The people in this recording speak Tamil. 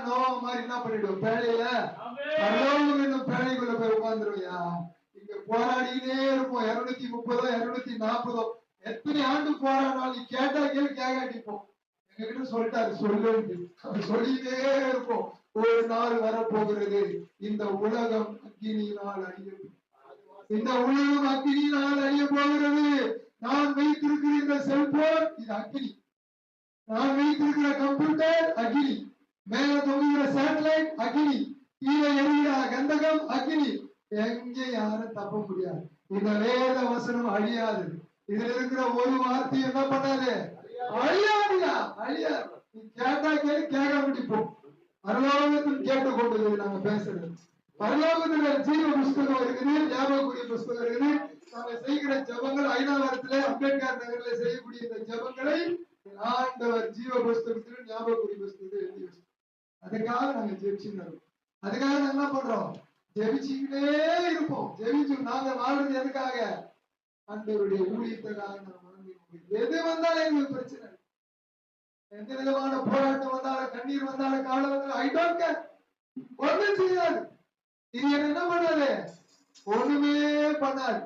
நோவா மாதிரி என்ன பண்ணிடுவோம்? பேழையில பரலோகம் என்னும் பேழைக்குள்ள போய் உட்கார்ந்துருவியா? இங்க போராடினே இருப்போம். 230 240 எத்தனை ஆண்டு போராடினாலும் நீ கேட்டா கேட்காட்டிப்போம். எங்ககிட்ட சொல்லிட்டாரு சொல்லு, சொல்லிட்டே இருப்போம். ஒரு நாள் வரப்போகிறது, இந்த உலகம் அக்கினியினால் அழியும். இந்த உலகம் அக்கினியினால் அழிய போகிறது. நான் வைத்திருக்கிற இந்த செல்போன் இது அக்கினி, நான் வைத்திருக்கிற கம்ப்யூட்டர் அக்கினி, மேல தொங்குகிற சேட்டலைட் அக்கினி, கீழே எரிகிற கந்தகம் அக்கினி. எங்க யாரும் தப்ப முடியாது. இந்த வேத வசனம் அழியாது. இதுல இருக்கிற ஒரு வார்த்தை என்ன பண்ணாது? அழியாதுயா, அழியாது. நீ கேட்டா கேள்வி கேட்க முடிப்போம். பரலோகத்தில் கேட்டுக்கொண்டது நாங்க பேசுறது. பரலோகத்துல ஜீவ புஸ்தகம் இருக்குது, ஞாபகக்கூடிய புஸ்தகம் இருக்குது. நாங்க செய்கிற ஜபங்கள் ஐநாவரத்துல அம்பேத்கர் நகர்ல செய்யக்கூடிய இந்த ஜபங்களை ஆண்டவர் ஜீவ புஸ்தகத்துல ஞாபகக்கூடிய புஸ்தகத்தை எழுதி வச்சு, அதுக்காக நாங்க ஜெபிச்சுருந்தோம். அதுக்காக நாங்க என்ன பண்றோம்? ஜெபிச்சுக்கிட்டே இருப்போம். ஜெபிச்சு நாங்க வாழ்றது எதுக்காக? ஆண்டவருடைய ஊழியத்துக்காக. நாங்க எது வந்தாலும் எங்களுக்கு பிரச்சனை, எந்த விதமான போராட்டம் வந்தாலும், கண்ணீர் வந்தாலும், காலம் வந்தாலும், ஐ டோன்ட் கேர், ஒண்ணும் செய்யாது. இது என்ன பண்ணாது? ஒண்ணுமே பண்ணாது.